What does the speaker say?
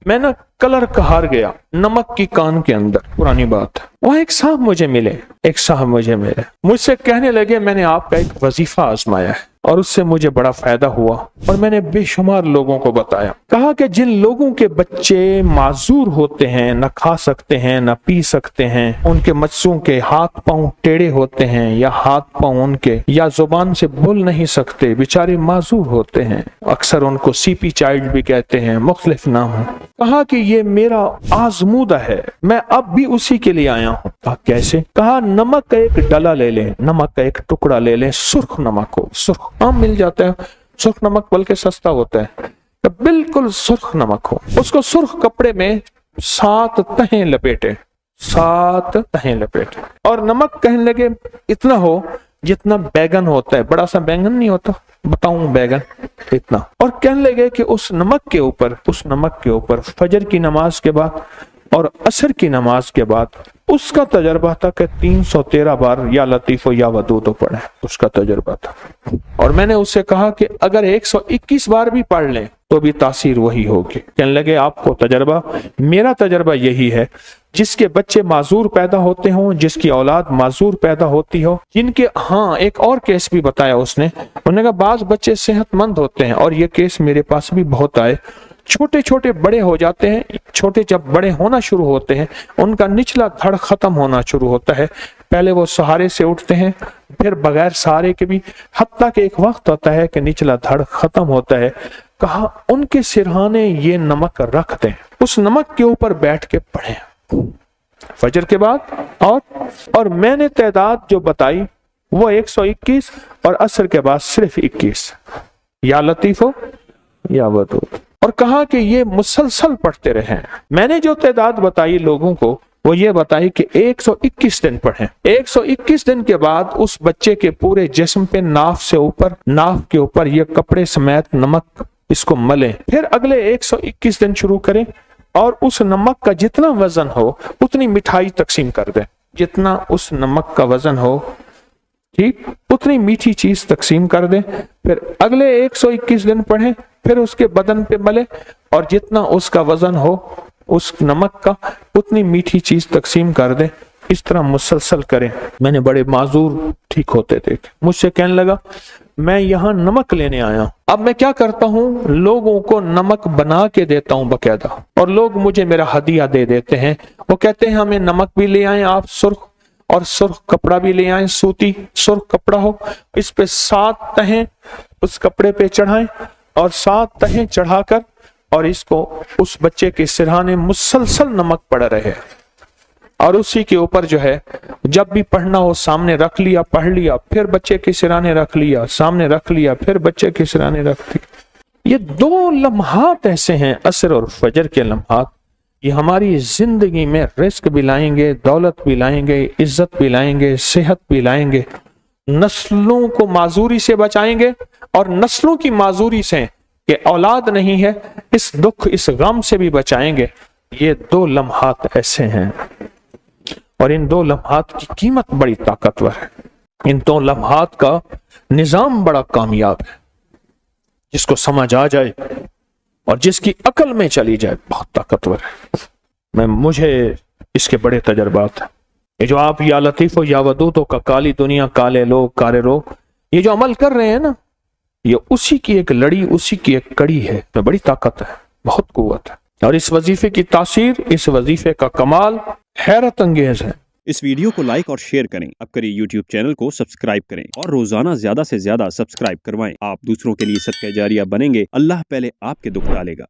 मैं ना कलर कहार गया नमक की कान के अंदर, पुरानी बात है। वहां एक साहब मुझे मिले, मुझसे कहने लगे मैंने आपका एक वजीफा आजमाया है और उससे मुझे बड़ा फायदा हुआ और मैंने बेशुमार लोगों को बताया। कहा कि जिन लोगों के बच्चे माजूर होते हैं, न खा सकते हैं न पी सकते हैं, उनके बच्चों के हाथ पांव टेढ़े होते हैं या हाथ पांव उनके या जुबान से बोल नहीं सकते, बेचारे माजूर होते हैं, अक्सर उनको सीपी चाइल्ड भी कहते हैं, मुख्तलिफ नाम है। कहा कि ये मेरा आजमूदा है, मैं अब भी उसी के लिए आया हूँ। कहा कैसे? कहा नमक का एक डला ले लें, नमक का एक टुकड़ा ले लें, सुर्ख नमक हो, सुर्ख आम मिल जाता है, सुर्ख नमक बल्कि सस्ता होता है, तो बिल्कुल सुर्ख नमक हो, उसको सुर्ख कपड़े में 7 तहें लपेटे, 7 तहें लपेटे और नमक कहने लगे इतना हो जितना बैगन होता है, बड़ा सा बैगन नहीं होता, बताऊं बैगन इतना। और कहने लगे कि उस नमक के ऊपर फजर की नमाज के बाद और असर की नमाज के बाद उसका तजर्बा था कि 313 बार या लतीफ़ो या वदूद पढ़े, उसका तजर्बा था। और मैंने उससे कहा कि अगर 121 बार भी पढ़ लें तो भी तासीर वही होगी। कहने लगे आपको तजर्बा, मेरा तजर्बा यही है, जिसके बच्चे माजूर पैदा होते हों, जिसकी औलाद माजूर पैदा होती हो, जिनके, हाँ एक और केस भी बताया उन्होंने कहा बाज बच्चे सेहतमंद होते हैं और ये केस मेरे पास भी बहुत आए, छोटे छोटे बड़े हो जाते हैं, छोटे जब बड़े होना शुरू होते हैं उनका निचला धड़ खत्म होना शुरू होता है, पहले वो सहारे से उठते हैं फिर बगैर सहारे के भी, हत्ता कि एक वक्त आता है कि निचला धड़ खत्म होता है। कहा उनके सिरहाने ये नमक रख दें, उस नमक के ऊपर बैठ के पढ़ें फजर के बाद। और मैंने तादाद जो बताई वो 121 और असर के बाद सिर्फ 21, या लतीफो या वदूद। और कहा कि ये मुसलसल पढ़ते रहें। मैंने जो तादाद बताई लोगों को वो ये बताई कि 121 दिन पढ़ें। 121 दिन के बाद उस बच्चे के पूरे जिस्म पे नाफ के ऊपर ये कपड़े समेत नमक इसको मलें, फिर अगले 121 दिन शुरू करें और उस नमक का जितना वजन हो उतनी मिठाई तकसीम कर दें, जितना उस नमक का वजन हो ठीक उतनी मीठी चीज तकसीम कर दें, फिर अगले 121 दिन पढ़ें, फिर उसके बदन पे मले और जितना उसका वजन हो उस नमक का उतनी मीठी चीज तकसीम कर दें। इस तरह मुसलसल करें। मैंने बड़े माजूर ठीक होते देखे। मुझसे कहने लगा मैं यहाँ नमक लेने आया, अब मैं क्या करता हूँ, लोगों को नमक बना के देता हूँ बकायदा, और लोग मुझे मेरा हदिया दे देते हैं। वो कहते हैं हमें नमक भी ले आए आप सुर्ख, और सुर्ख कपड़ा भी ले आए, सूती सुर्ख कपड़ा हो, इस पे 7 तहें उस कपड़े पे चढ़ाएं और 7 तहें चढ़ाकर और इसको उस बच्चे के सिरहाने मुसलसल नमक पड़ रहे और उसी के ऊपर जो है जब भी पढ़ना हो सामने रख लिया, पढ़ लिया, फिर बच्चे के सिरहाने रख लिया, सामने रख लिया, फिर बच्चे के सिरहाने रख लिया। ये 2 लम्हात ऐसे हैं, असर और फजर के लम्हात, ये हमारी जिंदगी में रिस्क भी लाएंगे, दौलत भी लाएंगे, इज्जत भी लाएंगे, सेहत भी लाएंगे, नस्लों को माजूरी से बचाएंगे और नस्लों की माजूरी से कि औलाद नहीं है इस दुख इस गम से भी बचाएंगे। ये 2 लम्हात ऐसे हैं और इन 2 लम्हात की कीमत बड़ी ताकतवर है। इन 2 लम्हात का निजाम बड़ा कामयाब है, जिसको समझ आ जाए और जिसकी अकल में चली जाए बहुत ताकतवर है। मुझे इसके बड़े तजर्बात हैं। ये जो आप या लतीफो या वदूदो का काली दुनिया काले लोग कारे रोग ये जो अमल कर रहे हैं ना, ये उसी की एक लड़ी, उसी की एक कड़ी है। तो बड़ी ताकत है, बहुत कुव्वत है और इस वजीफे की तासीर, इस वजीफे का कमाल हैरत अंगेज है। इस वीडियो को लाइक और शेयर करें, अब करिए यूट्यूब चैनल को सब्सक्राइब करें और रोजाना ज्यादा से ज्यादा सब्सक्राइब करवाएं। आप दूसरों के लिए सदका जारिया बनेंगे, अल्लाह पहले आपके दुख टालेगा।